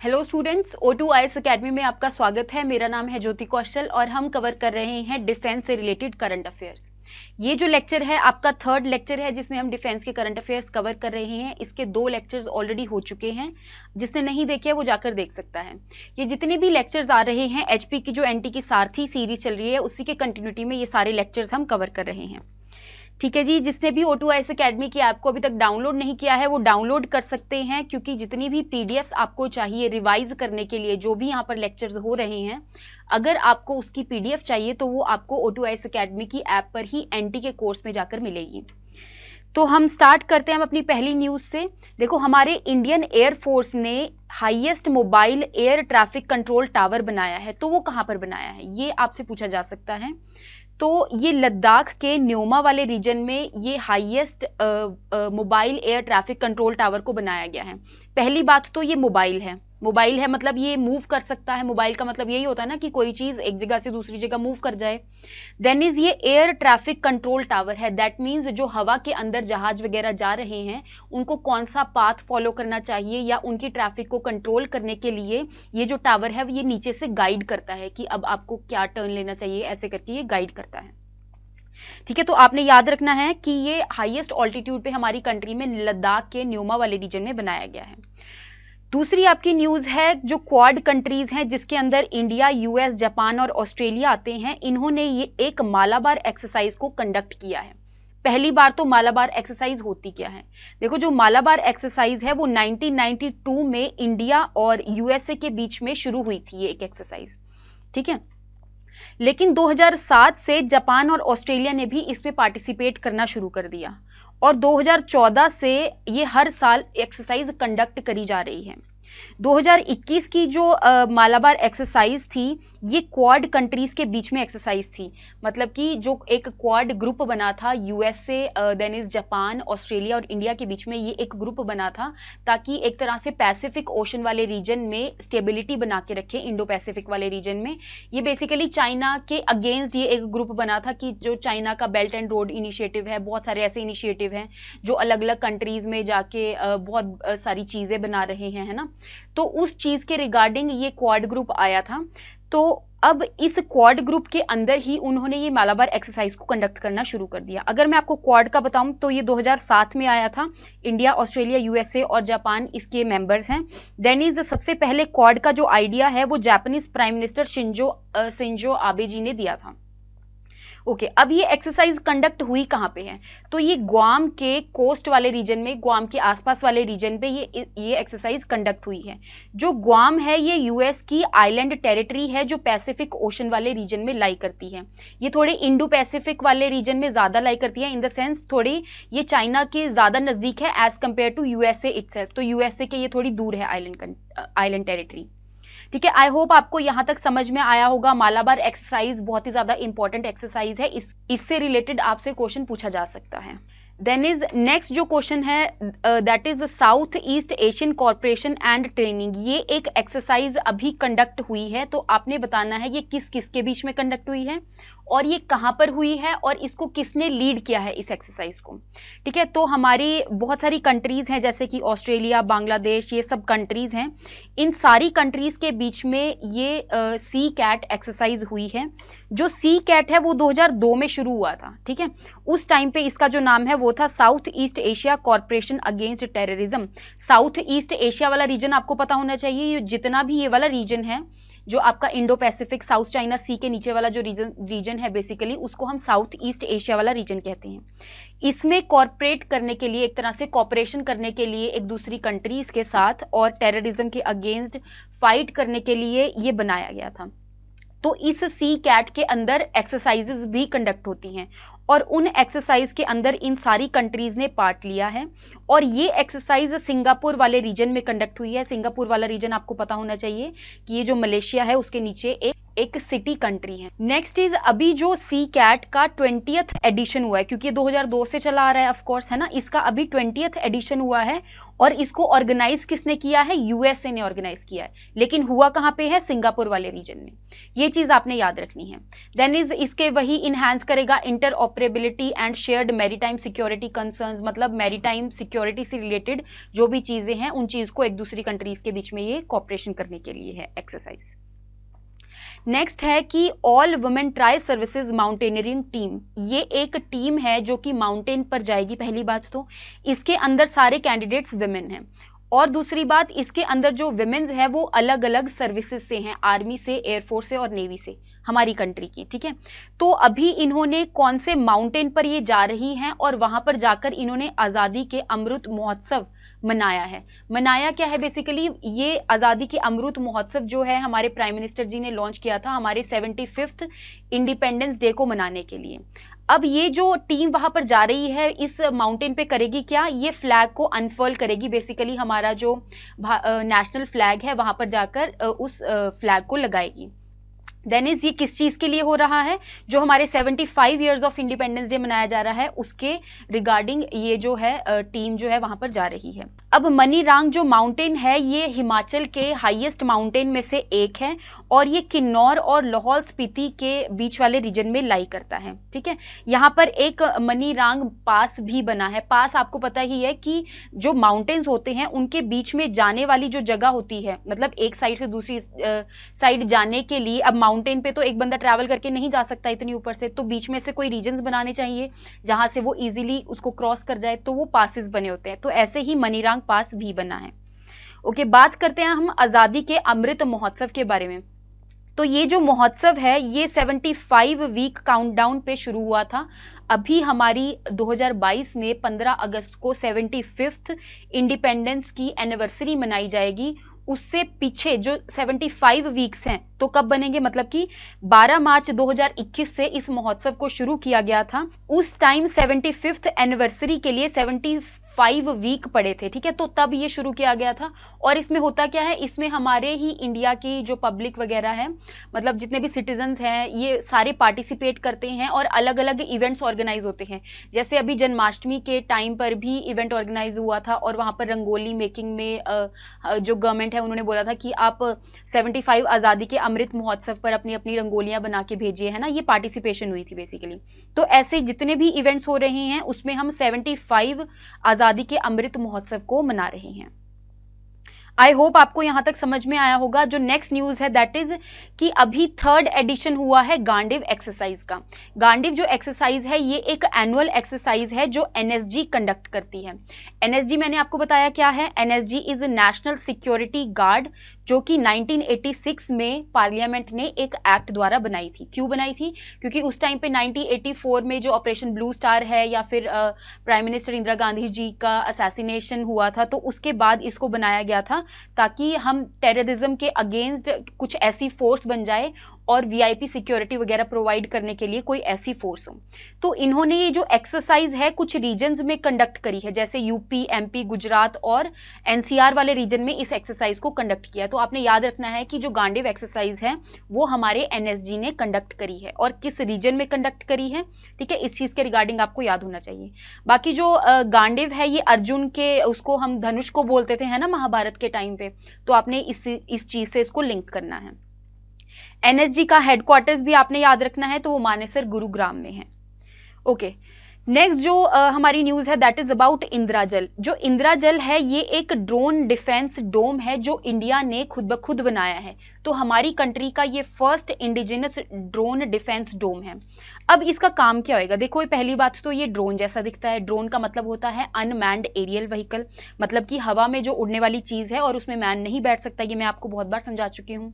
Hello students, O2IAS academy में आपका स्वागत है। मेरा नाम है ज्योति कौशल और हम कवर कर रहे हैं डिफेंस से रिलेटेड करंट अफेयर्स। ये जो लेक्चर है आपका थर्ड लेक्चर है जिसमें हम डिफेंस के करंट अफेयर्स कवर कर रहे हैं। इसके 2 लेक्चर्स ऑलरेडी हो चुके हैं, जिसने नहीं देखे वो जाकर देख सकता है। ये जितने भी लेक्चर्स आ रहे हैं HP की जो NT की सारथी सीरीज चल रही है उसी के कंटिन्यूटी में ये सारे लेक्चर्स हम कवर कर रहे हैं। ठीक है जी, जिसने भी O2IAS अकेडमी की ऐप को अभी तक डाउनलोड नहीं किया है वो डाउनलोड कर सकते हैं, क्योंकि जितनी भी PDFs आपको चाहिए रिवाइज करने के लिए, जो भी यहाँ पर लेक्चर्स हो रहे हैं, अगर आपको उसकी PDF चाहिए तो वो आपको O2IAS अकेडमी की ऐप पर ही NT के कोर्स में जाकर मिलेगी। तो हम स्टार्ट करते हैं हम अपनी पहली न्यूज़ से। देखो, हमारे इंडियन एयरफोर्स ने highest mobile air traffic control tower बनाया है। तो वो कहाँ पर बनाया है ये आपसे पूछा जा सकता है। तो ये लद्दाख के न्योमा वाले रीजन में ये highest mobile air traffic control tower को बनाया गया है। पहली बात तो ये मोबाइल है, मतलब ये मूव कर सकता है। मोबाइल का मतलब यही होता है ना कि कोई चीज़ एक जगह से दूसरी जगह मूव कर जाए। देन इज ये एयर ट्रैफिक कंट्रोल टावर है। दैट मीन्स जो हवा के अंदर जहाज वगैरह जा रहे हैं उनको कौन सा पाथ फॉलो करना चाहिए या उनकी ट्रैफिक को कंट्रोल करने के लिए ये जो टावर है ये नीचे से गाइड करता है कि अब आपको क्या टर्न लेना चाहिए, ऐसे करके ये गाइड करता है। ठीक है, तो आपने याद रखना है कि ये हाईएस्ट ऑल्टीट्यूड पे हमारी कंट्री में लद्दाख के न्योमा वाले रीजन में बनाया गया है। दूसरी आपकी न्यूज़ है, जो क्वाड कंट्रीज हैं जिसके अंदर इंडिया, US, जापान और ऑस्ट्रेलिया आते हैं, इन्होंने ये एक मालाबार एक्सरसाइज को कंडक्ट किया है। पहली बार तो मालाबार एक्सरसाइज होती क्या है? देखो, जो मालाबार एक्सरसाइज है वो 1992 में इंडिया और USA के बीच में शुरू हुई थी ये एक एक्सरसाइज। ठीक है, लेकिन 2007 से जापान और ऑस्ट्रेलिया ने भी इसमें पार्टिसिपेट करना शुरू कर दिया और 2014 से ये हर साल एक्सरसाइज कंडक्ट करी जा रही है। 2021 की जो मालाबार एक्सरसाइज थी ये क्वाड कंट्रीज के बीच में एक्सरसाइज थी। मतलब कि जो एक क्वाड ग्रुप बना था USA, then is Japan, Australia और इंडिया के बीच में ये एक ग्रुप बना था, ताकि एक तरह से पैसिफिक ओशन वाले रीजन में स्टेबिलिटी बना के रखे। इंडो पैसिफिक वाले रीजन में ये बेसिकली चाइना के अगेंस्ट ये एक ग्रुप बना था कि जो चाइना का बेल्ट एंड रोड इनिशिएटिव है, बहुत सारे ऐसे इनिशिएटिव हैं जो अलग अलग कंट्रीज में जाके बहुत सारी चीज़ें बना रहे हैं, है ना। तो उस चीज़ के रिगार्डिंग ये क्वाड ग्रुप आया था। तो अब इस क्वाड ग्रुप के अंदर ही उन्होंने ये मालाबार एक्सरसाइज को कंडक्ट करना शुरू कर दिया। अगर मैं आपको क्वाड का बताऊं तो ये 2007 में आया था। इंडिया, ऑस्ट्रेलिया, USA और जापान इसके मेंबर्स हैं। देन इज सबसे पहले क्वाड का जो आइडिया है वो Japanese prime minister Shinzo Abe ji ने दिया था। ओके, अब ये एक्सरसाइज कंडक्ट हुई कहाँ पे है? तो ये ग्वाम के कोस्ट वाले रीजन में, ग्वाम के आसपास वाले रीजन पे ये एक्सरसाइज कंडक्ट हुई है। जो ग्वाम है ये US की आइलैंड टेरिटरी है जो पैसिफिक ओशन वाले रीजन में लाई करती है। ये थोड़े इंडो पैसिफिक वाले रीजन में ज़्यादा लाई करती है, इन द सेंस थोड़ी ये चाइना के ज़्यादा नज़दीक है as compare to USA itself. तो USA के ये थोड़ी दूर है आइलैंड टेरिटरी। ठीक है, आई होप आपको यहाँ तक समझ में आया होगा। मालाबार एक्सरसाइज बहुत ही ज़्यादा इंपॉर्टेंट एक्सरसाइज है, इससे रिलेटेड आपसे क्वेश्चन पूछा जा सकता है। देन इज नेक्स्ट जो क्वेश्चन है that is south east Asian corporation and training. ये एक एक्सरसाइज अभी कंडक्ट हुई है, तो आपने बताना है ये किस किस के बीच में कंडक्ट हुई है और ये कहाँ पर हुई है और इसको किसने लीड किया है इस एक्सरसाइज को। ठीक है, तो हमारी बहुत सारी कंट्रीज़ हैं जैसे कि ऑस्ट्रेलिया, बांग्लादेश, ये सब कंट्रीज़ हैं। इन सारी कंट्रीज़ के बीच में ये सी कैट एक्सरसाइज हुई है। जो सी कैट है वो 2002 में शुरू हुआ था। ठीक है, उस टाइम पे इसका जो नाम है वो था south east Asia corporation against terrorism. South east Asia वाला रीजन आपको पता होना चाहिए। ये जितना भी ये वाला रीजन है जो आपका इंडो पैसिफिक, साउथ चाइना सी के नीचे वाला जो रीजन है बेसिकली उसको हम साउथ ईस्ट एशिया वाला रीजन कहते हैं। इसमें कॉर्पोरेट करने के लिए, एक तरह से कॉपरेशन करने के लिए एक दूसरी कंट्रीज़ के साथ और टेररिज्म के अगेंस्ट फाइट करने के लिए ये बनाया गया था। तो इस सी कैट के अंदर एक्सरसाइजेज भी कंडक्ट होती हैं और उन एक्सरसाइज के अंदर इन सारी कंट्रीज़ ने पार्ट लिया है। और ये एक्सरसाइज सिंगापुर वाले रीजन में कंडक्ट हुई है। सिंगापुर वाला रीजन आपको पता होना चाहिए कि ये जो मलेशिया है उसके नीचे एक एक सिटी कंट्री है। नेक्स्ट इज अभी जो सी कैट का 20th एडिशन हुआ है, क्योंकि 2002 से चला आ रहा है ऑफ कोर्स, है ना, इसका अभी 20th एडिशन हुआ है और इसको ऑर्गेनाइज किसने किया है? यूएसए ने ऑर्गेनाइज किया है, लेकिन हुआ कहाँ पे है? सिंगापुर वाले रीजन में। ये चीज आपने याद रखनी है। देन इज इसके वही इनहैंस करेगा inter operability and shared maritime security concerns, मतलब मैरीटाइम सिक्योरिटी से रिलेटेड जो भी चीजें हैं उन चीज को एक दूसरी कंट्रीज के बीच में ये कॉपरेशन करने के लिए है एक्सरसाइज। नेक्स्ट है कि all women tri services mountaineering team, ये एक टीम है जो कि माउंटेन पर जाएगी। पहली बात तो इसके अंदर सारे कैंडिडेट्स विमेन हैं, और दूसरी बात इसके अंदर जो विमेन्स है वो अलग अलग सर्विसेज से हैं, आर्मी से, एयरफोर्स से और नेवी से, हमारी कंट्री की, ठीक है। तो अभी इन्होंने कौन से माउंटेन पर ये जा रही हैं और वहां पर जाकर इन्होंने आज़ादी के अमृत महोत्सव मनाया है। मनाया क्या है? बेसिकली ये आज़ादी के अमृत महोत्सव जो है हमारे प्राइम मिनिस्टर जी ने लॉन्च किया था हमारे 75th इंडिपेंडेंस डे को मनाने के लिए। अब ये जो टीम वहां पर जा रही है इस माउंटेन पे करेगी क्या? ये फ्लैग को अनफर्ल करेगी, बेसिकली हमारा जो नेशनल फ्लैग है वहां पर जाकर उस फ्लैग को लगाएगी। देन इज ये किस चीज़ के लिए हो रहा है? जो हमारे 75 ईयर्स ऑफ इंडिपेंडेंस डे मनाया जा रहा है उसके रिगार्डिंग ये जो है टीम जो है वहां पर जा रही है। अब मनीरांग जो माउंटेन है ये हिमाचल के हाईएस्ट माउंटेन में से एक है और ये किन्नौर और लाहौल स्पीति के बीच वाले रीजन में लाई करता है, ठीक है। यहाँ पर एक मनीरांग पास भी बना है। पास आपको पता ही है कि जो माउंटेन्स होते हैं उनके बीच में जाने वाली जो जगह होती है, मतलब एक साइड से दूसरी साइड जाने के लिए, अब माउंटेन पे तो एक बंदा ट्रैवल करके नहीं जा सकता इतनी ऊपर से, तो बीच में से कोई रीजन्स बनाने चाहिए जहां से वो इजीली उसको क्रॉस कर जाए, तो वो पासेस बने होते हैं। तो ऐसे ही मनीरांग पास भी बना है। ओके, बात करते हैं हम आज़ादी के अमृत महोत्सव के बारे में। तो ये जो महोत्सव है ये 75 वीक काउंटडाउन पे शुरू हुआ था। अभी हमारी 2022 में 15 अगस्त को 75th इंडिपेंडेंस की एनिवर्सरी मनाई जाएगी। उससे पीछे जो 75 वीक्स हैं तो कब बनेंगे? मतलब कि 12 मार्च 2021 से इस महोत्सव को शुरू किया गया था। उस टाइम 75th एनिवर्सरी के लिए 75 वीक पड़े थे, ठीक है, तो तब ये शुरू किया गया था। और इसमें होता क्या है? इसमें हमारे ही इंडिया की जो पब्लिक वगैरह है, मतलब जितने भी सिटीजन्स हैं ये सारे पार्टिसिपेट करते हैं और अलग अलग इवेंट्स ऑर्गेनाइज होते हैं। जैसे अभी जन्माष्टमी के टाइम पर भी इवेंट ऑर्गेनाइज हुआ था और वहाँ पर रंगोली मेकिंग में जो गवर्नमेंट है उन्होंने बोला था कि आप 75 आज़ादी के अमृत महोत्सव पर अपनी अपनी रंगोलियाँ बना के भेजिए, है ना। ये पार्टिसिपेशन हुई थी बेसिकली। तो ऐसे जितने भी इवेंट्स हो रहे हैं उसमें हम 75 आज़ादी के अमृत महोत्सव को मना रहे हैं। आई होप आपको यहां तक समझ में आया होगा। जो नेक्स्ट न्यूज़ है दैट इज कि अभी 3rd एडिशन हुआ है गांडीव एक्सरसाइज का। गांडीव जो एक्सरसाइज है ये एक एनुअल एक्सरसाइज है जो एनएसजी कंडक्ट करती है। एनएसजी मैंने आपको बताया क्या है। NSG is national security guard, जो कि 1986 में पार्लियामेंट ने एक एक्ट द्वारा बनाई थी। क्यों बनाई थी? क्योंकि उस टाइम पे 1984 में जो ऑपरेशन ब्लू स्टार है या फिर प्राइम मिनिस्टर इंदिरा गांधी जी का असैसिनेशन हुआ था, तो उसके बाद इसको बनाया गया था ताकि हम टेररिज्म के अगेंस्ट कुछ ऐसी फोर्स बन जाए और वीआईपी सिक्योरिटी वगैरह प्रोवाइड करने के लिए कोई ऐसी फोर्स हो। तो इन्होंने ये जो एक्सरसाइज है कुछ रीजन्स में कंडक्ट करी है, जैसे यूपी, एमपी, गुजरात और एनसीआर वाले रीजन में इस एक्सरसाइज को कंडक्ट किया। तो आपने याद रखना है कि जो गांडीव एक्सरसाइज है वो हमारे एनएसजी ने कंडक्ट करी है और किस रीजन में कंडक्ट करी है, ठीक है, इस चीज़ के रिगार्डिंग आपको याद होना चाहिए। बाकी जो गांडीव है ये अर्जुन के, उसको हम धनुष को बोलते थे, है ना, महाभारत के टाइम पे, तो आपने इस चीज़ से इसको लिंक करना है। एनएसजी का हेडक्वार्टर्स भी आपने याद रखना है, तो वो मानेसर गुरुग्राम में है। ओके, नेक्स्ट जो हमारी न्यूज़ है दैट इज अबाउट इंदिरा जल। जो इंदिरा जल है ये एक ड्रोन डिफेंस डोम है जो इंडिया ने खुद ब खुद बनाया है। तो हमारी कंट्री का ये फर्स्ट इंडिजिनस ड्रोन डिफेंस डोम है। अब इसका काम क्या होएगा? देखो, पहली बात तो ये ड्रोन जैसा दिखता है। ड्रोन का मतलब होता है अनमैन्ड एरियल व्हीकल, मतलब कि हवा में जो उड़ने वाली चीज़ है और उसमें मैन नहीं बैठ सकता। ये मैं आपको बहुत बार समझा चुकी हूँ।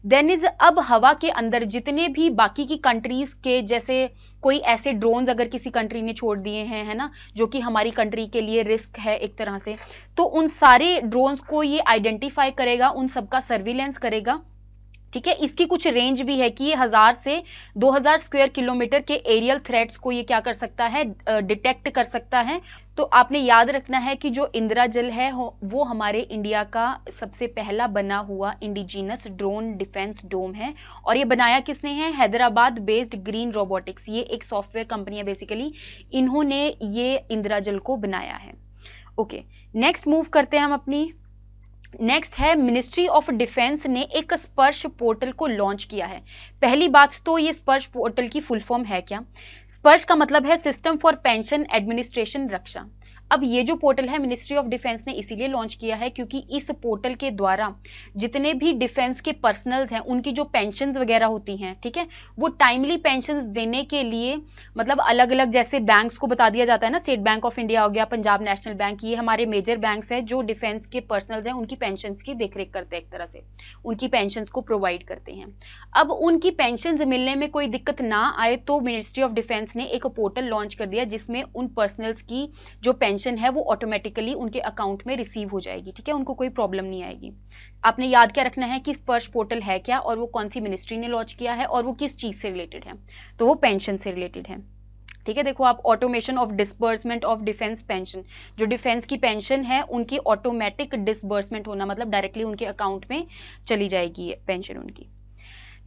देन इज अब हवा के अंदर जितने भी बाकी की कंट्रीज़ के जैसे कोई ऐसे ड्रोन्स अगर किसी कंट्री ने छोड़ दिए हैं, है ना, जो कि हमारी कंट्री के लिए रिस्क है एक तरह से, तो उन सारे ड्रोन्स को ये आइडेंटिफाई करेगा, उन सबका सर्विलेंस करेगा ठीक है। इसकी कुछ रेंज भी है कि ये 1000 से 2000 स्क्वायर किलोमीटर के एरियल थ्रेट्स को ये क्या कर सकता है, डिटेक्ट कर सकता है। तो आपने याद रखना है कि जो इंद्रजाल है वो हमारे इंडिया का सबसे पहला बना हुआ इंडिजिनस ड्रोन डिफेंस डोम है। और ये बनाया किसने है, हैदराबाद बेस्ड ग्रीन रोबोटिक्स, ये एक सॉफ्टवेयर कंपनी है बेसिकली, इन्होंने ये इंद्रजाल को बनाया है। ओके, नेक्स्ट मूव करते हैं हम अपनी। नेक्स्ट है मिनिस्ट्री ऑफ डिफेंस ने एक स्पर्श पोर्टल को लॉन्च किया है। पहली बात तो ये स्पर्श पोर्टल की फुल फॉर्म है क्या? स्पर्श का मतलब है सिस्टम फॉर पेंशन एडमिनिस्ट्रेशन रक्षा। अब ये जो पोर्टल है मिनिस्ट्री ऑफ डिफेंस ने इसीलिए लॉन्च किया है क्योंकि इस पोर्टल के द्वारा जितने भी डिफेंस के पर्सनल्स हैं उनकी जो पेंशन्स वगैरह होती हैं, ठीक है, वो टाइमली पेंशन्स देने के लिए, मतलब अलग अलग जैसे बैंक्स को बता दिया जाता है ना, स्टेट बैंक ऑफ इंडिया हो गया, पंजाब नेशनल बैंक, ये हमारे मेजर बैंक्स हैं जो डिफेंस के पर्सनल्स हैं उनकी पेंशन्स की देखरेख करते हैं, एक तरह से उनकी पेंशन्स को प्रोवाइड करते हैं। अब उनकी पेंशन्स मिलने में कोई दिक्कत ना आए तो मिनिस्ट्री ऑफ डिफेंस ने एक पोर्टल लॉन्च कर दिया जिसमें उन पर्सनल्स की जो पेंशन है वो ऑटोमेटिकली उनके अकाउंट में रिसीव हो जाएगी, ठीक है, उनको कोई प्रॉब्लम नहीं आएगी। आपने याद क्या रखना है कि स्पर्श पोर्टल है क्या और वो कौन सी मिनिस्ट्री ने लॉन्च किया है और वो किस चीज से रिलेटेड है, तो वो पेंशन से रिलेटेड है, ठीक है। देखो आप, automation of disbursement of defence pension, जो डिफेंस की पेंशन है उनकी ऑटोमेटिक डिसबर्समेंट होना, मतलब डायरेक्टली उनके अकाउंट में चली जाएगी ये पेंशन उनकी।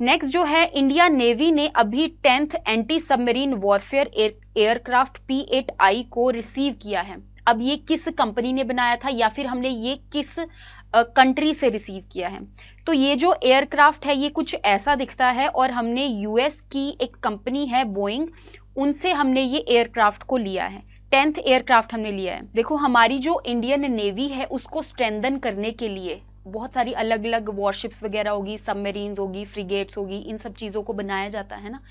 नेक्स्ट जो है, इंडिया नेवी ने अभी 10th anti submarine warfare aircraft P-8I को रिसीव किया है। अब ये किस कंपनी ने बनाया था या फिर हमने ये किस कंट्री से रिसीव किया है? तो ये जो एयरक्राफ्ट है ये कुछ ऐसा दिखता है और हमने यूएस की एक कंपनी है बोइंग, उनसे हमने ये एयरक्राफ्ट को लिया है। 10th एयरक्राफ्ट हमने लिया है। देखो हमारी जो इंडियन नेवी है उसको स्ट्रेंथन करने के लिए बहुत सारी अलग अलग वॉरशिप्स वगैरह होगी, सबमरीन्स होगी, फ्रिगेट्स होगी, इन सब चीज़ों को बनाया जाता है ना।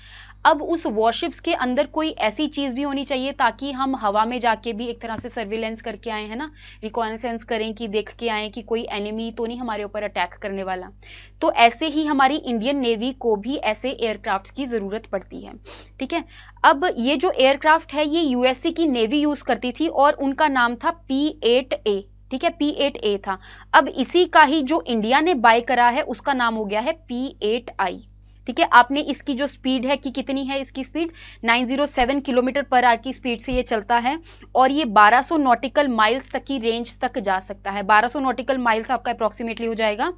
अब उस वॉरशिप्स के अंदर कोई ऐसी चीज़ भी होनी चाहिए ताकि हम हवा में जाके भी एक तरह से सर्विलेंस करके आए, है ना, रिकॉनेसेंस करें कि देख के आए कि कोई एनिमी तो नहीं हमारे ऊपर अटैक करने वाला। तो ऐसे ही हमारी इंडियन नेवी को भी ऐसे एयरक्राफ्ट की ज़रूरत पड़ती है, ठीक है। अब ये जो एयरक्राफ्ट है ये यूएसए की नेवी यूज़ करती थी और उनका नाम था P-8A, ठीक है, P-8A था। अब इसी का ही जो इंडिया ने बाय करा है उसका नाम हो गया है P-8I, ठीक है। आपने इसकी जो स्पीड है कि कितनी है, इसकी स्पीड 907 किलोमीटर पर आवर की स्पीड से ये चलता है और ये 1200 नॉटिकल माइल्स तक की रेंज तक जा सकता है। 1200 नॉटिकल माइल्स आपका अप्रॉक्सीमेटली हो जाएगा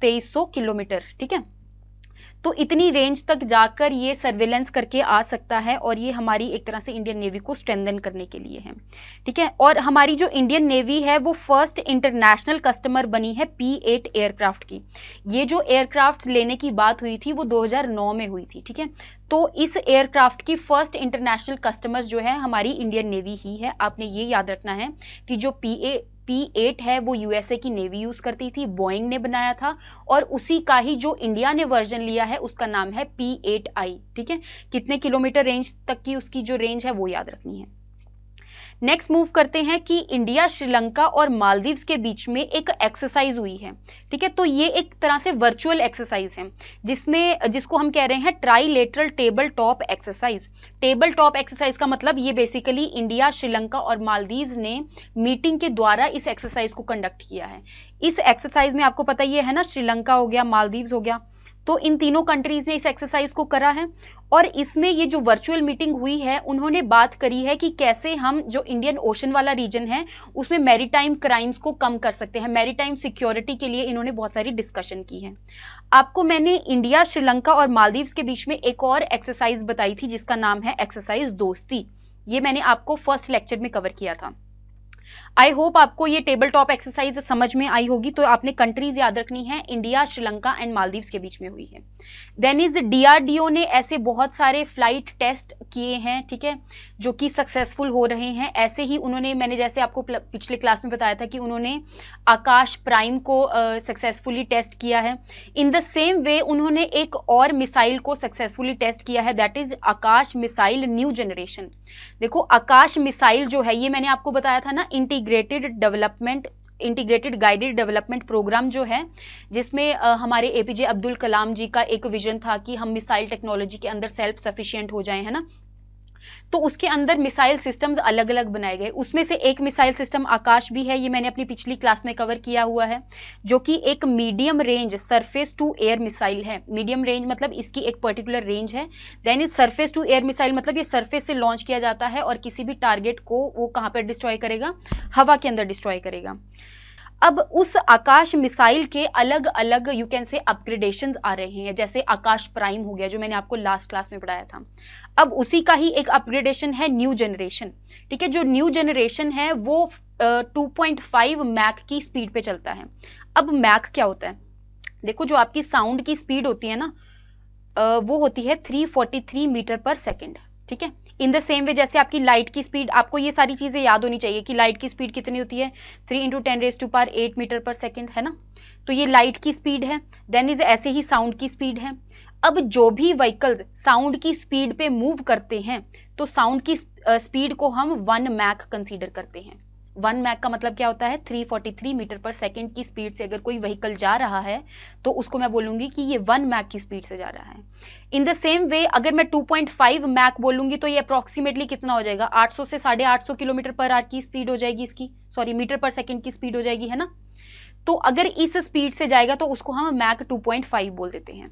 2300 किलोमीटर, ठीक है। तो इतनी रेंज तक जाकर ये सर्वेलेंस करके आ सकता है और ये हमारी एक तरह से इंडियन नेवी को स्ट्रेंथन करने के लिए है, ठीक है। और हमारी जो इंडियन नेवी है वो फर्स्ट इंटरनेशनल कस्टमर बनी है P-8 एयरक्राफ्ट की। ये जो एयरक्राफ्ट लेने की बात हुई थी वो 2009 में हुई थी, ठीक है। तो इस एयरक्राफ्ट की फर्स्ट इंटरनेशनल कस्टमर्स जो है हमारी इंडियन नेवी ही है। आपने ये याद रखना है कि जो P-8 है वो यूएसए की नेवी यूज़ करती थी, बोइंग ने बनाया था और उसी का ही जो इंडिया ने वर्जन लिया है उसका नाम है P-8I, ठीक है। कितने किलोमीटर रेंज तक की उसकी जो रेंज है वो याद रखनी है। नेक्स्ट मूव करते हैं कि इंडिया, श्रीलंका और मालदीव्स के बीच में एक एक्सरसाइज हुई है, ठीक है। तो ये एक तरह से वर्चुअल एक्सरसाइज है जिसको हम कह रहे हैं trilateral table top exercise. Table top exercise का मतलब ये बेसिकली इंडिया, श्रीलंका और मालदीव्स ने मीटिंग के द्वारा इस एक्सरसाइज को कंडक्ट किया है। इस एक्सरसाइज में आपको पता ही है ना, श्रीलंका हो गया, मालदीव्स हो गया, तो इन तीनों कंट्रीज ने इस एक्सरसाइज को करा है। और इसमें ये जो वर्चुअल मीटिंग हुई है उन्होंने बात करी है कि कैसे हम जो इंडियन ओशन वाला रीजन है उसमें मैरीटाइम क्राइम्स को कम कर सकते हैं। मैरीटाइम सिक्योरिटी के लिए इन्होंने बहुत सारी डिस्कशन की है। आपको मैंने इंडिया, श्रीलंका और मालदीव्स के बीच में एक और एक्सरसाइज बताई थी जिसका नाम है एक्सरसाइज दोस्ती। ये मैंने आपको फर्स्ट लेक्चर में कवर किया था। आई होप आपको ये टेबल टॉप एक्सरसाइज समझ में आई होगी। तो आपने कंट्रीज याद रखनी है, इंडिया, श्रीलंका एंड मालदीव्स के बीच में हुई है। देन इज DRDO ने ऐसे बहुत सारे फ्लाइट टेस्ट किए हैं, ठीक है, जो कि सक्सेसफुल हो रहे हैं। ऐसे ही उन्होंने, मैंने जैसे आपको पिछले क्लास में बताया था कि उन्होंने आकाश प्राइम को सक्सेसफुली टेस्ट किया है। इन द सेम वे उन्होंने एक और मिसाइल को सक्सेसफुली टेस्ट किया है, that is Akash missile new generation. देखो आकाश मिसाइल जो है ये मैंने आपको बताया था ना, इंटीग्रेटेड गाइडेड डेवलपमेंट प्रोग्राम जो है, जिसमें हमारे APJ अब्दुल कलाम जी का एक विजन था कि हम मिसाइल टेक्नोलॉजी के अंदर सेल्फ सफिशिएंट हो जाएं, है ना। तो उसके अंदर मिसाइल सिस्टम्स अलग अलग बनाए गए। उसमें से एक मिसाइल सिस्टम आकाश भी है, ये मैंने अपनी पिछली क्लास में कवर किया हुआ है, जो कि एक medium range surface to air missile है। मीडियम रेंज मतलब इसकी एक पर्टिकुलर रेंज है। Then is surface to air missile मतलब ये सरफेस से लॉन्च किया जाता है और किसी भी टारगेट को वो कहाँ पर डिस्ट्रॉय करेगा, हवा के अंदर डिस्ट्रॉय करेगा। अब उस आकाश मिसाइल के अलग अलग यू कैन से अपग्रेडेशंस आ रहे हैं, जैसे आकाश प्राइम हो गया जो मैंने आपको लास्ट क्लास में पढ़ाया था। अब उसी का ही एक अपग्रेडेशन है न्यू जनरेशन, ठीक है। जो न्यू जनरेशन है वो 2.5 मैक की स्पीड पे चलता है। अब मैक क्या होता है, देखो जो आपकी साउंड की स्पीड होती है ना वो होती है 343 मीटर पर सेकेंड, ठीक है। इन द सेम वे जैसे आपकी लाइट की स्पीड, आपको ये सारी चीज़ें याद होनी चाहिए कि लाइट की स्पीड कितनी होती है, 3 × 10⁸ मीटर पर सेकेंड, है ना। तो ये लाइट की स्पीड है। देन इज ऐसे ही साउंड की स्पीड है। अब जो भी व्हीकल्स साउंड की स्पीड पे मूव करते हैं तो साउंड की स्पीड को हम 1 मैक कंसीडर करते हैं। 1 मैक का मतलब क्या होता है, 343 मीटर पर सेकेंड की स्पीड से अगर कोई व्हीकल जा रहा है तो उसको मैं बोलूँगी कि ये 1 मैक की स्पीड से जा रहा है। इन द सेम वे अगर मैं 2.5 मैक बोलूँगी तो ये अप्रॉक्सीमेटली कितना हो जाएगा, 800 से 850 किलोमीटर पर आवर की स्पीड हो जाएगी इसकी, सॉरी मीटर पर सेकेंड की स्पीड हो जाएगी, है ना। तो अगर इस स्पीड से जाएगा तो उसको हम मैक 2.5 बोल देते हैं।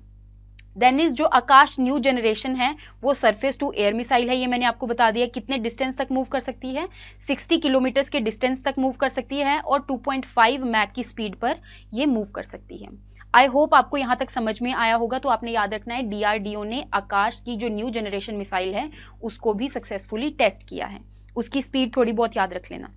देन इज जो आकाश न्यू जनरेशन है वो सरफेस टू एयर मिसाइल है। ये मैंने आपको बता दिया कितने डिस्टेंस तक मूव कर सकती है, 60 किलोमीटर्स के डिस्टेंस तक मूव कर सकती है और 2.5 मैक की स्पीड पर ये मूव कर सकती है। आई होप आपको यहाँ तक समझ में आया होगा। तो आपने याद रखना है DRDO ने आकाश की जो न्यू जनरेशन मिसाइल है उसको भी सक्सेसफुली टेस्ट किया है, उसकी स्पीड थोड़ी बहुत याद रख लेना।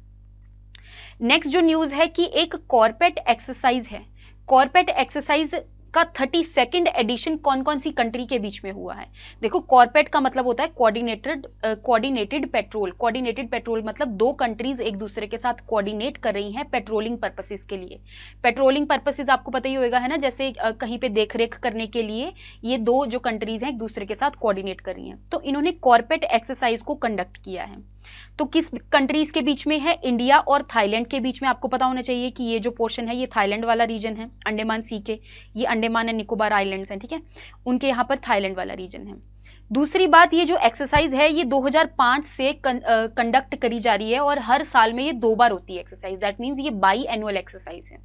नेक्स्ट जो न्यूज़ है कि एक कॉर्पेट एक्सरसाइज है। कॉर्पेट एक्सरसाइज का 32nd एडिशन कौन कौन सी कंट्री के बीच में हुआ है। देखो कॉर्पेट का मतलब होता है कोऑर्डिनेटेड पेट्रोल। कोऑर्डिनेटेड पेट्रोल मतलब 2 कंट्रीज एक दूसरे के साथ कोऑर्डिनेट कर रही हैं पेट्रोलिंग पर्पसेस के लिए। पेट्रोलिंग पर्पसेस आपको पता ही होगा, है ना, जैसे कहीं पे देखरेख करने के लिए ये 2 जो कंट्रीज हैं एक दूसरे के साथ कोऑर्डिनेट कर रही हैं। तो इन्होंने कॉर्पेट एक्सरसाइज को कंडक्ट किया है। तो किस कंट्रीज के बीच में है, इंडिया और थाईलैंड के बीच में। आपको पता होना चाहिए कि ये जो पोर्शन है ये थाईलैंड वाला रीजन है, अंडमान सी के, ये अंडमान एंड निकोबार आइलैंड्स हैं, ठीक है, उनके यहाँ पर थाईलैंड वाला रीजन है। दूसरी बात, ये जो एक्सरसाइज है ये 2005 से कंडक्ट करी जा रही है और हर साल में ये 2 बार होती है एक्सरसाइज। दैट मीन्स ये बाई एनुअल एक्सरसाइज है,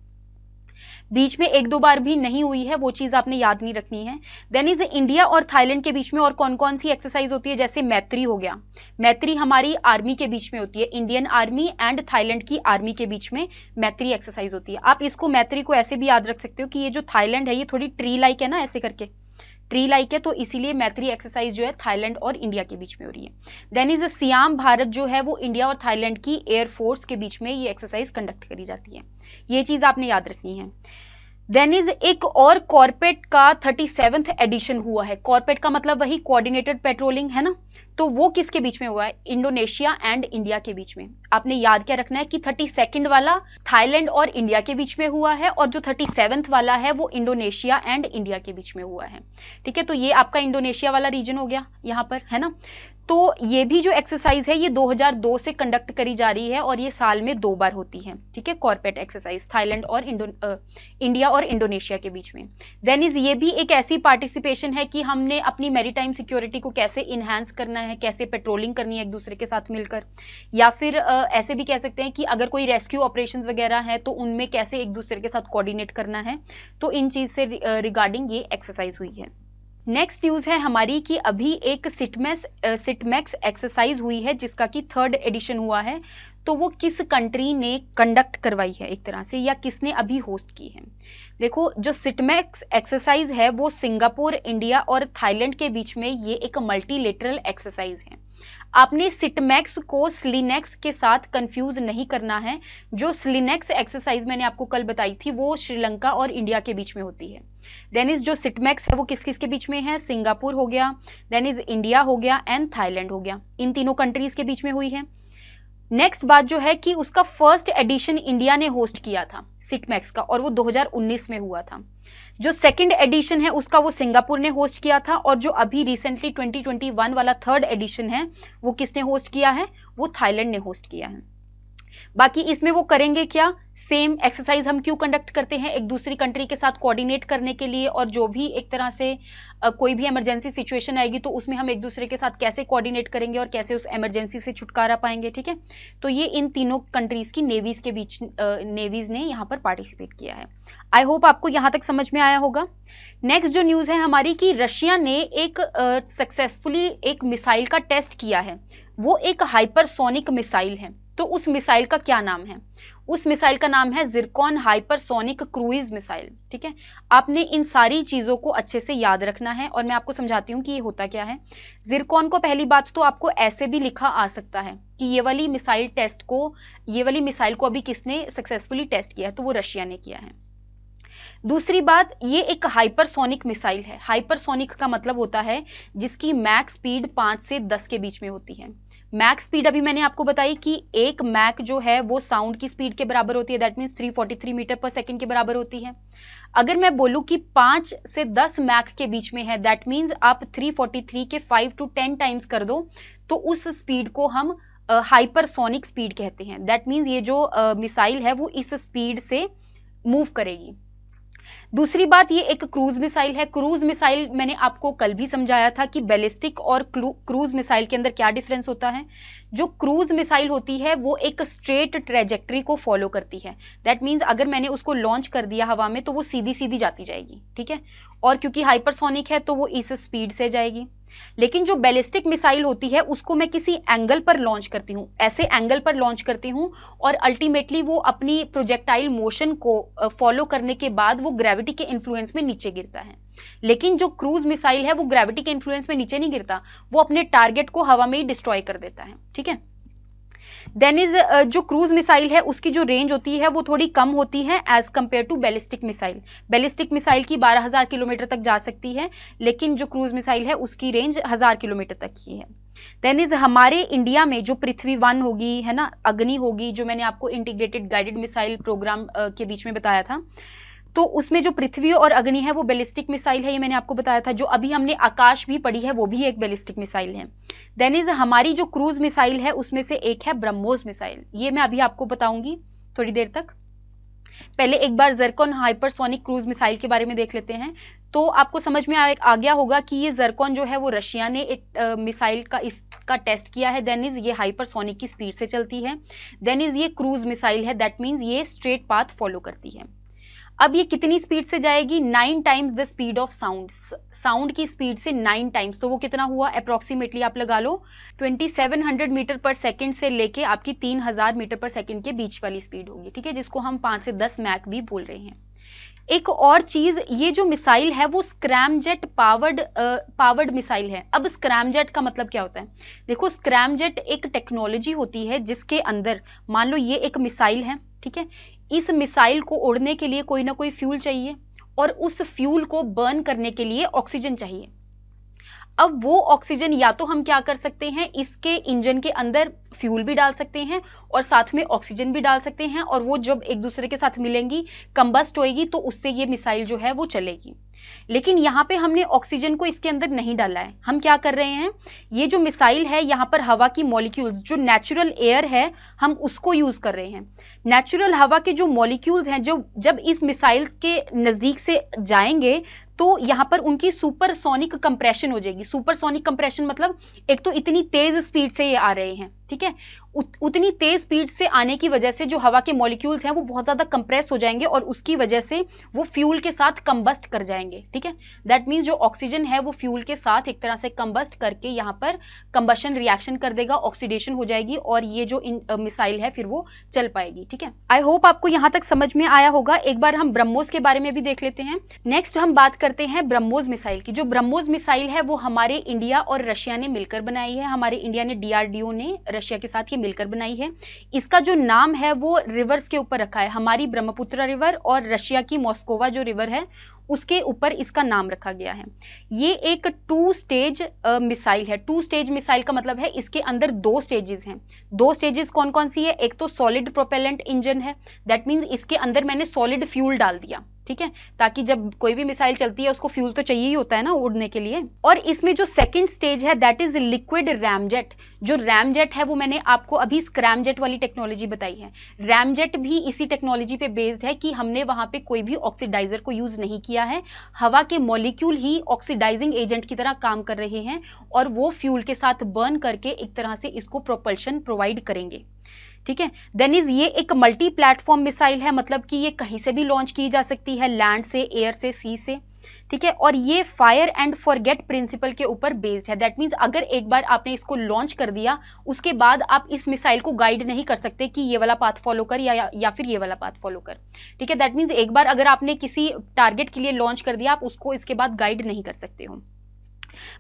बीच में 1-2 बार भी नहीं हुई है, वो चीज़ आपने याद नहीं रखनी है। देन इज इंडिया और थाईलैंड के बीच में और कौन कौन सी एक्सरसाइज होती है, जैसे मैत्री हो गया। मैत्री हमारी आर्मी के बीच में होती है, इंडियन आर्मी एंड थाईलैंड की आर्मी के बीच में मैत्री एक्सरसाइज होती है। आप इसको मैत्री को ऐसे भी याद रख सकते हो कि ये जो थाईलैंड है ये थोड़ी ट्री लाइक है ना, ऐसे करके ट्री लाइक है, तो इसीलिए मैत्री एक्सरसाइज जो है थाईलैंड और इंडिया के बीच में हो रही है। देन इज सियाम भारत जो है वो इंडिया और थाईलैंड की एयरफोर्स के बीच में ये एक्सरसाइज कंडक्ट करी जाती है, ये चीज़ आपने याद रखनी है। देन इज एक और कॉर्पेट का 37th एडिशन हुआ है। कॉर्पेट का मतलब वही कोऑर्डिनेटेड पेट्रोलिंग, है ना। तो वो किसके बीच में हुआ है, इंडोनेशिया एंड इंडिया के बीच में। आपने याद क्या रखना है कि 32nd वाला थाईलैंड और इंडिया के बीच में हुआ है और जो 37th वाला है वो इंडोनेशिया एंड इंडिया के बीच में हुआ है, ठीक है। तो ये आपका इंडोनेशिया वाला रीजन हो गया यहाँ पर, है ना। तो ये भी जो एक्सरसाइज है ये 2002 से कंडक्ट करी जा रही है और ये साल में 2 बार होती है, ठीक है। कॉर्पेट एक्सरसाइज थाईलैंड और इंडिया और इंडोनेशिया के बीच में। देन इज ये भी एक ऐसी पार्टिसिपेशन है कि हमने अपनी मैरीटाइम सिक्योरिटी को कैसे इन्हांस करना है, कैसे पेट्रोलिंग करनी है एक दूसरे के साथ मिलकर, या फिर ऐसे भी कह सकते हैं कि अगर कोई रेस्क्यू ऑपरेशंस वगैरह है तो उनमें कैसे एक दूसरे के साथ कोऑर्डिनेट करना है। तो इन चीज़ से रिगार्डिंग ये एक्सरसाइज हुई है। नेक्स्ट न्यूज़ है हमारी कि अभी एक सिटमैक्स एक्सरसाइज हुई है जिसका कि 3rd एडिशन हुआ है। तो वो किस कंट्री ने कंडक्ट करवाई है एक तरह से, या किसने अभी होस्ट की है। देखो जो सिटमैक्स एक्सरसाइज है वो सिंगापुर, इंडिया और थाईलैंड के बीच में ये एक मल्टीलेटरल एक्सरसाइज है। आपने सिटमैक्स को स्लिनेक्स के साथ कंफ्यूज नहीं करना है। जो स्लिनेक्स एक्सरसाइज मैंने आपको कल बताई थी वो श्रीलंका और इंडिया के बीच में होती है। देन इज जो सिटमैक्स है वो किस किस के बीच में है, सिंगापुर हो गया, देन इज इंडिया हो गया एंड थाईलैंड हो गया, इन तीनों कंट्रीज के बीच में हुई है। नेक्स्ट बात जो है कि उसका 1st एडिशन इंडिया ने होस्ट किया था सिटमैक्स का और वो 2019 में हुआ था। जो 2nd एडिशन है उसका वो सिंगापुर ने होस्ट किया था और जो अभी रिसेंटली 2021 वाला 3rd एडिशन है वो किसने होस्ट किया है, वो थाईलैंड ने होस्ट किया है। बाकी इसमें वो करेंगे क्या, सेम एक्सरसाइज हम क्यों कंडक्ट करते हैं, एक दूसरी कंट्री के साथ कोऑर्डिनेट करने के लिए, और जो भी एक तरह से कोई भी इमरजेंसी सिचुएशन आएगी तो उसमें हम एक दूसरे के साथ कैसे कोऑर्डिनेट करेंगे और कैसे उस इमरजेंसी से छुटकारा पाएंगे। ठीक है, तो ये इन तीनों कंट्रीज की नेवीज के बीच नेवीज ने यहाँ पर पार्टिसिपेट किया है। आई होप आपको यहाँ तक समझ में आया होगा। नेक्स्ट जो न्यूज़ है हमारी कि रशिया ने एक सक्सेसफुली एक मिसाइल का टेस्ट किया है, वो एक हाइपरसोनिक मिसाइल है। तो उस मिसाइल का क्या नाम है, उस मिसाइल का नाम है जिरकॉन हाइपरसोनिक क्रूइज मिसाइल। ठीक है, आपने इन सारी चीज़ों को अच्छे से याद रखना है और मैं आपको समझाती हूँ कि ये होता क्या है। जिरकॉन को पहली बात तो आपको ऐसे भी लिखा आ सकता है कि ये वाली मिसाइल को अभी किसने सक्सेसफुली टेस्ट किया है, तो वो रशिया ने किया है। दूसरी बात, ये एक हाइपरसोनिक मिसाइल है। हाइपरसोनिक का मतलब होता है जिसकी मैक स्पीड 5 से 10 के बीच में होती है। मैक स्पीड अभी मैंने आपको बताई कि एक मैक जो है वो साउंड की स्पीड के बराबर होती है, दैट मीन्स 343 मीटर पर सेकेंड के बराबर होती है। अगर मैं बोलूँ कि 5 से 10 मैक के बीच में है, दैट मीन्स आप 343 के 5 to 10 टाइम्स कर दो, तो उस स्पीड को हम हाइपरसोनिक स्पीड कहते हैं। दैट मीन्स ये जो मिसाइल है वो इस स्पीड से मूव करेगी। दूसरी बात, ये एक क्रूज मिसाइल है। क्रूज मिसाइल मैंने आपको कल भी समझाया था कि बैलिस्टिक और क्रूज मिसाइल के अंदर क्या डिफरेंस होता है। जो क्रूज मिसाइल होती है वो एक स्ट्रेट ट्रेजेक्ट्री को फॉलो करती है। दैट मीन्स अगर मैंने उसको लॉन्च कर दिया हवा में तो वो सीधी सीधी जाती जाएगी। ठीक है, और क्योंकि हाइपरसोनिक है तो वो इस स्पीड से जाएगी। लेकिन जो बैलिस्टिक मिसाइल होती है उसको मैं किसी एंगल पर लॉन्च करती हूँ, ऐसे एंगल पर लॉन्च करती हूँ, और अल्टीमेटली वो अपनी प्रोजेक्टाइल मोशन को फॉलो करने के बाद वो ग्रेविटी के इन्फ्लुएंस में नीचे गिरता है। लेकिन जो क्रूज मिसाइल है वो ग्रेविटी के इन्फ्लुएंस में नीचे नहीं गिरता, वो अपने टारगेट को हवा में ही डिस्ट्रॉय कर देता है। ठीक है, देन इज जो क्रूज मिसाइल है उसकी जो रेंज होती है वो थोड़ी कम होती है as compare to ballistic missile. Ballistic missile की 12,000 किलोमीटर तक जा सकती है, लेकिन जो क्रूज मिसाइल है उसकी रेंज 1000 किलोमीटर तक ही है। देन इज हमारे इंडिया में जो पृथ्वी-1 होगी, है ना, अग्नि होगी, जो मैंने आपको इंटीग्रेटेड गाइडेड मिसाइल प्रोग्राम के बीच में बताया था, तो उसमें जो पृथ्वी और अग्नि है वो बैलिस्टिक मिसाइल है, ये मैंने आपको बताया था। जो अभी हमने आकाश भी पढ़ी है वो भी एक बैलिस्टिक मिसाइल है। देन इज हमारी जो क्रूज मिसाइल है उसमें से एक है ब्रह्मोस मिसाइल, ये मैं अभी आपको बताऊंगी थोड़ी देर तक। पहले एक बार जिरकॉन हाइपरसोनिक क्रूज मिसाइल के बारे में देख लेते हैं, तो आपको समझ में आ गया होगा कि ये जिरकॉन जो है वो रशिया ने एक मिसाइल का इसका टेस्ट किया है। देन इज ये हाइपरसोनिक की स्पीड से चलती है। देन इज ये क्रूज मिसाइल है, दैट मीन्स ये स्ट्रेट पाथ फॉलो करती है। अब ये कितनी स्पीड से जाएगी, 9 times the speed of sound. Sound की स्पीड से 9 टाइम्स, तो वो कितना हुआ, अप्रॉक्सीमेटली आप लगा लो 2700 मीटर पर सेकंड से लेके आपकी 3000 मीटर पर सेकंड के बीच वाली स्पीड होगी। ठीक है, जिसको हम 5 से 10 मैक भी बोल रहे हैं। एक और चीज, ये जो मिसाइल है वो स्क्रैमजेट पावर्ड मिसाइल है। अब स्क्रैमजेट का मतलब क्या होता है, देखो स्क्रैमजेट एक टेक्नोलॉजी होती है जिसके अंदर मान लो ये एक मिसाइल है। ठीक है, इस मिसाइल को उड़ने के लिए कोई ना कोई फ्यूल चाहिए, और उस फ्यूल को बर्न करने के लिए ऑक्सीजन चाहिए। अब वो ऑक्सीजन या तो हम क्या कर सकते हैं, इसके इंजन के अंदर फ्यूल भी डाल सकते हैं और साथ में ऑक्सीजन भी डाल सकते हैं, और वो जब एक दूसरे के साथ मिलेंगी, कंबस्ट होएगी, तो उससे ये मिसाइल जो है वो चलेगी। लेकिन यहाँ पे हमने ऑक्सीजन को इसके अंदर नहीं डाला है। हम क्या कर रहे हैं, ये जो मिसाइल है यहाँ पर हवा की मॉलिक्यूल्स, जो नेचुरल एयर है, हम उसको यूज कर रहे हैं। नेचुरल हवा के जो मॉलिक्यूल्स हैं, जो जब इस मिसाइल के नजदीक से जाएंगे तो यहाँ पर उनकी सुपरसोनिक कंप्रेशन हो जाएगी। सुपरसोनिक कंप्रेशन मतलब एक तो इतनी तेज स्पीड से ये आ रहे हैं। ठीक है, उतनी तेज स्पीड से आने की वजह से जो हवा के मॉलिक्यूल्स हैं वो बहुत ज़्यादा कंप्रेस हो जाएंगे और उसकी वजह से वो फ्यूल के साथ कंबस्ट कर जाएंगे। ठीक है, दैट मीन्स जो ऑक्सीजन है वो फ्यूल के साथ एक तरह से कंबस्ट करके यहाँ पर कंबशन रिएक्शन कर देगा, ऑक्सीडेशन हो जाएगी, और ये जो मिसाइल है फिर वो चल पाएगी। ठीक है, आई होप आपको यहाँ तक समझ में आया होगा। एक बार हम ब्रह्मोस के बारे में भी देख लेते हैं। नेक्स्ट हम बात करते हैं ब्रह्मोस मिसाइल की। जो ब्रह्मोस मिसाइल है वो हमारे इंडिया और रशिया ने मिलकर बनाई है। हमारे इंडिया ने DRDO ने रशिया के साथ ये मिलकर बनाई है। इसका जो नाम है वो रिवर्स के ऊपर रखा है, हमारी ब्रह्मपुत्र रिवर और रशिया की मॉस्कोवा जो रिवर है उसके ऊपर इसका नाम रखा गया है। ये एक 2 स्टेज मिसाइल है। 2 स्टेज मिसाइल का मतलब है इसके अंदर 2 स्टेजेस हैं। 2 स्टेजेस कौन कौन सी है, एक तो सॉलिड प्रोपेलेंट इंजन है, दैट मीन्स इसके अंदर मैंने सॉलिड फ्यूल डाल दिया। ठीक है, ताकि जब कोई भी मिसाइल चलती है उसको फ्यूल तो चाहिए ही होता है ना उड़ने के लिए। और इसमें जो सेकंड स्टेज है दैट इज लिक्विड रैमजेट। जो रैमजेट है वो मैंने आपको अभी स्क्रैमजेट वाली टेक्नोलॉजी बताई है। रैमजेट भी इसी टेक्नोलॉजी पे बेस्ड है कि हमने वहां पे कोई भी ऑक्सीडाइजर को यूज नहीं किया है, हवा के मॉलिक्यूल ही ऑक्सीडाइजिंग एजेंट की तरह काम कर रहे हैं और वो फ्यूल के साथ बर्न करके एक तरह से इसको प्रोपल्शन प्रोवाइड करेंगे। ठीक है, देन इज ये एक मल्टी प्लेटफॉर्म मिसाइल है, मतलब कि ये कहीं से भी लॉन्च की जा सकती है, लैंड से, एयर से, सी से। ठीक है, और ये फायर एंड फॉरगेट प्रिंसिपल के ऊपर बेस्ड है। दैट मीन्स अगर एक बार आपने इसको लॉन्च कर दिया उसके बाद आप इस मिसाइल को गाइड नहीं कर सकते कि ये वाला पाथ फॉलो कर या फिर ये वाला पाथ फॉलो कर। ठीक है, दैट मीन्स एक बार अगर आपने किसी टारगेट के लिए लॉन्च कर दिया आप उसको इसके बाद गाइड नहीं कर सकते हो।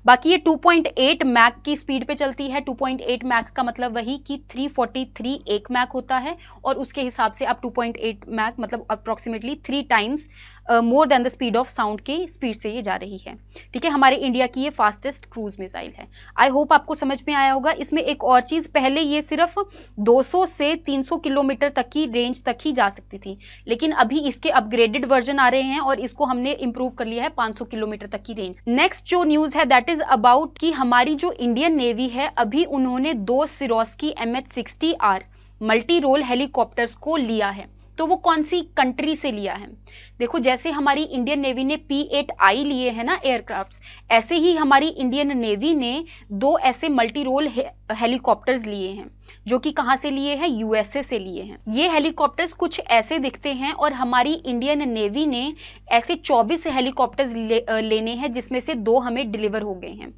बाकी ये 2.8 मैक की स्पीड पे चलती है। 2.8 मैक का मतलब वही कि 343 एक मैक होता है और उसके हिसाब से आप 2.8 मैक मतलब approximately 3 times more than the speed of sound की स्पीड से ये जा रही है। ठीक है, हमारे इंडिया की ये फास्टेस्ट क्रूज मिसाइल है। आई होप आपको समझ में आया होगा। इसमें एक और चीज़, पहले ये सिर्फ 200 से 300 किलोमीटर तक की रेंज तक ही जा सकती थी, लेकिन अभी इसके अपग्रेडेड वर्जन आ रहे हैं और इसको हमने इंप्रूव कर लिया है 500 किलोमीटर तक की रेंज। नेक्स्ट जो न्यूज़ है दैट इज अबाउट कि हमारी जो इंडियन नेवी है अभी उन्होंने 2 Swarovski MH-60R multi role helicopters को लिया है। तो वो कौन सी कंट्री से लिया है? देखो, जैसे हमारी इंडियन नेवी ने P-8I लिए हैं ना एयरक्राफ्ट्स, ऐसे ही हमारी इंडियन नेवी ने 2 ऐसे मल्टी रोल हेलीकॉप्टर्स लिए हैं, जो कि कहाँ से लिए हैं? USA से लिए हैं। ये हेलीकॉप्टर्स कुछ ऐसे दिखते हैं और हमारी इंडियन नेवी ने ऐसे 24 हेलीकॉप्टर्स लेने हैं, जिसमें से 2 हमें डिलीवर हो गए हैं।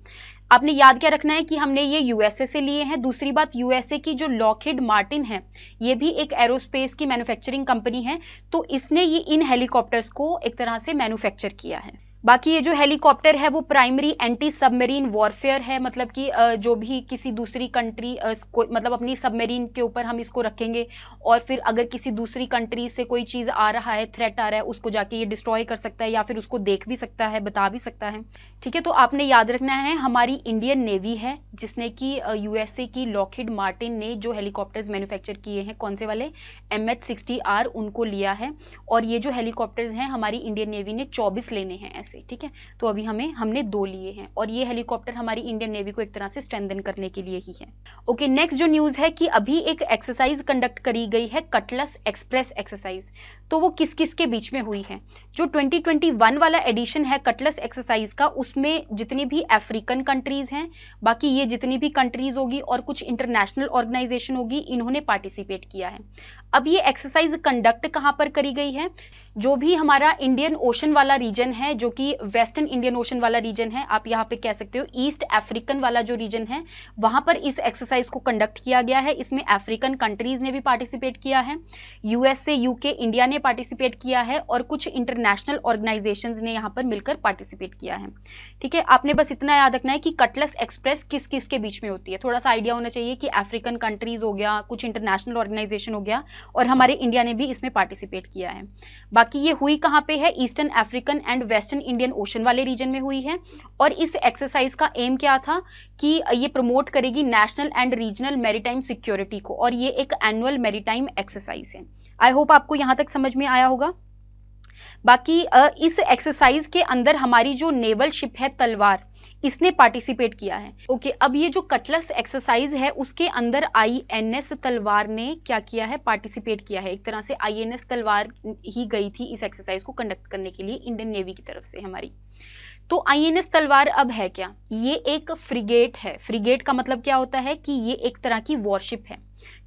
आपने याद क्या रखना है कि हमने ये USA से लिए हैं। दूसरी बात, USA की जो लॉकहीड मार्टिन है ये भी एक एरोस्पेस की मैन्युफैक्चरिंग कंपनी है, तो इसने ये इन हेलीकॉप्टर्स को एक तरह से मैन्युफैक्चर किया है। बाकी ये जो हेलीकॉप्टर है वो प्राइमरी एंटी सबमरीन वॉरफेयर है, मतलब कि जो भी किसी दूसरी कंट्री मतलब अपनी सबमरीन के ऊपर हम इसको रखेंगे और फिर अगर किसी दूसरी कंट्री से कोई चीज़ आ रहा है, थ्रेट आ रहा है, उसको जाके ये डिस्ट्रॉय कर सकता है या फिर उसको देख भी सकता है, बता भी सकता है। ठीक है, तो आपने याद रखना है हमारी इंडियन नेवी है जिसने कि USA की लॉकहीड मार्टिन ने जो हेलीकॉप्टर्स मैन्युफैक्चर किए हैं, कौन से वाले? MH-60R, उनको लिया है। और ये जो हेलीकॉप्टर्स हैं हमारी इंडियन नेवी ने 24 लेने हैं ऐसे। ठीक है, तो अभी हमने 2 लिए हैं और ये हेलीकॉप्टर हमारी इंडियन नेवी को एक तरह से स्ट्रेंथन करने के लिए ही है। ओके, नेक्स्ट जो न्यूज़ है कि अभी एक एक्सरसाइज कंडक्ट करी गई है, कटलस एक्सप्रेस एक्सरसाइज। तो वो किस किस के बीच में हुई है? जो 2021 वाला एडिशन है कटलस एक्सरसाइज का, उसमें जितनी भी अफ्रीकन कंट्रीज हैं, बाकी ये जितनी भी कंट्रीज होगी और कुछ इंटरनेशनल ऑर्गेनाइजेशन होगी, इन्होंने पार्टिसिपेट किया है। अब ये एक्सरसाइज कंडक्ट कहाँ पर करी गई है? जो भी हमारा इंडियन ओशन वाला रीजन है, जो कि वेस्टर्न इंडियन ओशन वाला रीजन है, आप यहाँ पे कह सकते हो ईस्ट अफ्रीकन वाला जो रीजन है, वहाँ पर इस एक्सरसाइज को कंडक्ट किया गया है। इसमें अफ्रीकन कंट्रीज ने भी पार्टिसिपेट किया है, USA, UK, इंडिया ने पार्टिसिपेट किया है और कुछ इंटरनेशनल ऑर्गेनाइजेशंस ने यहाँ पर मिलकर पार्टिसिपेट किया है। ठीक है, आपने बस इतना याद रखना है कि कटलस एक्सप्रेस किस किस के बीच में होती है। थोड़ा सा आइडिया होना चाहिए कि अफ्रीकन कंट्रीज हो गया, कुछ इंटरनेशनल ऑर्गेनाइजेशन हो गया और हमारे इंडिया ने भी इसमें पार्टिसिपेट किया है। बाकी ये हुई कहाँ पे है? Eastern African and western Indian ocean वाले रीजन में हुई है। और इस एक्सरसाइज का एम क्या था कि ये प्रमोट करेगी national and regional maritime security को, और ये एक एनुअल मैरीटाइम एक्सरसाइज है। आई होप आपको यहाँ तक समझ में आया होगा। बाकी इस एक्सरसाइज के अंदर हमारी जो नेवल शिप है तलवार, इसने पार्टिसिपेट किया है। ओके, अब ये जो कटलस एक्सरसाइज है उसके अंदर INS तलवार ने क्या किया है? पार्टिसिपेट किया है। एक तरह से INS तलवार ही गई थी इस एक्सरसाइज को कंडक्ट करने के लिए इंडियन नेवी की तरफ से हमारी। तो INS तलवार अब है क्या? ये एक फ्रिगेट है। फ्रिगेट का मतलब क्या होता है कि ये एक तरह की वॉरशिप है।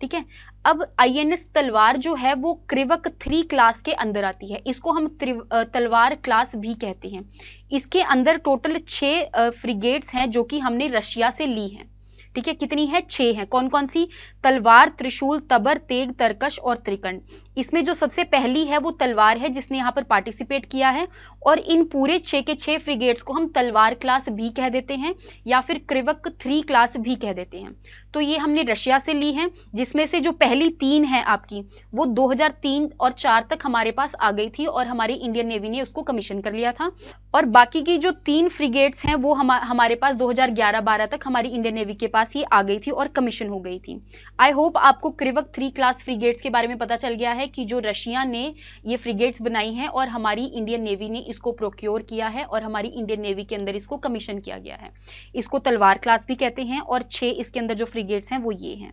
ठीक है, अब INS तलवार जो है वो क्रिवक 3 क्लास के अंदर आती है। इसको हम तलवार क्लास भी कहते हैं। इसके अंदर टोटल 6 फ्रिगेट्स हैं जो कि हमने रशिया से ली हैं। ठीक है, कितनी है? 6 हैं। कौन कौन सी? तलवार, त्रिशूल, तबर, तेग, तरकश और त्रिकंड। इसमें जो सबसे पहली है वो तलवार है जिसने यहाँ पर पार्टिसिपेट किया है, और इन पूरे 6 के 6 फ्रिगेट्स को हम तलवार क्लास भी कह देते हैं या फिर क्रिवक 3 क्लास भी कह देते हैं। तो ये हमने रशिया से ली है, जिसमें से जो पहली 3 है आपकी वो 2003 और 4 तक हमारे पास आ गई थी और हमारी इंडियन नेवी ने उसको कमीशन कर लिया था। और बाकी की जो 3 फ्रिगेट्स हैं वो हमारे पास 2011-12 तक हमारी इंडियन नेवी के पास ही आ गई थी और कमीशन हो गई थी। आई होप आपको क्रिवक 3 क्लास फ्रिगेट्स के बारे में पता चल गया है है कि जो रशिया ने ये फ्रिगेट्स बनाई हैं और हमारी इंडियन नेवी ने इसको प्रोक्योर किया है और हमारी इंडियन नेवी के अंदर इसको कमीशन किया गया है। इसको तलवार क्लास भी कहते हैं और 6 इसके अंदर जो फ्रिगेट्स हैं वो ये हैं।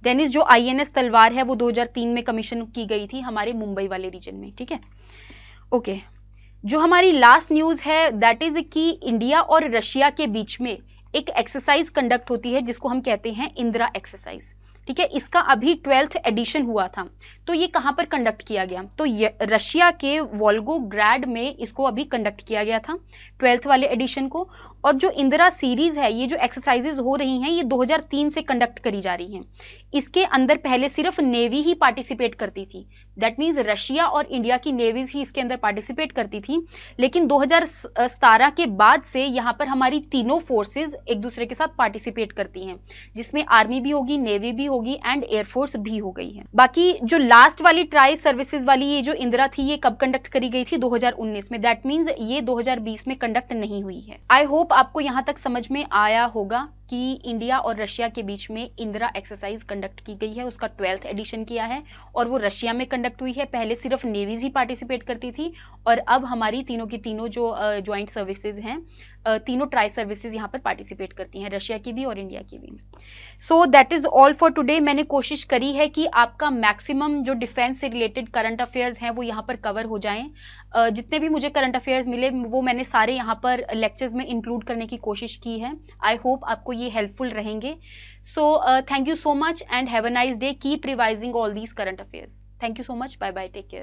देन इस जो INS तलवार है वो 2003 में कमीशन की गई थी हमारे मुंबई वाले रीजन में, ठीक है। ओके, जो हमारी लास्ट न्यूज़ है दैट इज कि इंडिया और रशिया के बीच में एक एक्सरसाइज कंडक्ट होती है जिसको हम कहते हैं इंदिरा एक्सरसाइज, ठीक है। इसका अभी 12th एडिशन हुआ था। तो ये कहाँ पर कंडक्ट किया गया? तो रशिया के वोल्गोग्राड में इसको अभी कंडक्ट किया गया था 12th वाले एडिशन को। और जो इंदिरा सीरीज है, ये जो एक्सरसाइजेज हो रही हैं ये 2003 से कंडक्ट करी जा रही हैं। इसके अंदर पहले सिर्फ नेवी ही पार्टिसिपेट करती थी, दैट मीन्स रशिया और इंडिया की नेवीज ही इसके अंदर पार्टिसिपेट करती थी। लेकिन 2017 के बाद से यहाँ पर हमारी तीनों फोर्सेज एक दूसरे के साथ पार्टिसिपेट करती हैं, जिसमें आर्मी भी होगी, नेवी भी होगी एंड एयरफोर्स भी हो गई है। बाकी जो लास्ट वाली ट्राई सर्विसेज वाली ये जो इंदिरा थी ये कब कंडक्ट करी गई थी? 2019 में, दैट मीन्स ये 2020 में कंडक्ट नहीं हुई है। आई होप आपको यहाँ तक समझ में आया होगा कि इंडिया और रशिया के बीच में इंदिरा एक्सरसाइज कंडक्ट की गई है, उसका 12th एडिशन किया है और वो रशिया में कंडक्ट हुई है। पहले सिर्फ नेवीज ही पार्टिसिपेट करती थी और अब हमारी तीनों की तीनों जो ज्वाइंट सर्विसेज हैं, तीनों ट्राई सर्विसेज यहाँ पर पार्टिसिपेट करती हैं, रशिया की भी और इंडिया की भी। So that is all for today. मैंने कोशिश करी है कि आपका मैक्सिमम जो डिफेंस से रिलेटेड करंट अफेयर्स हैं वो यहाँ पर कवर हो जाएं। जितने भी मुझे करंट अफेयर्स मिले वो मैंने सारे यहाँ पर लेक्चर्स में इंक्लूड करने की कोशिश की है। आई होप आपको ये हेल्पफुल रहेंगे। So thank you so much and have a nice day. Keep revising all these current affairs. Thank you so much. Bye bye, take care.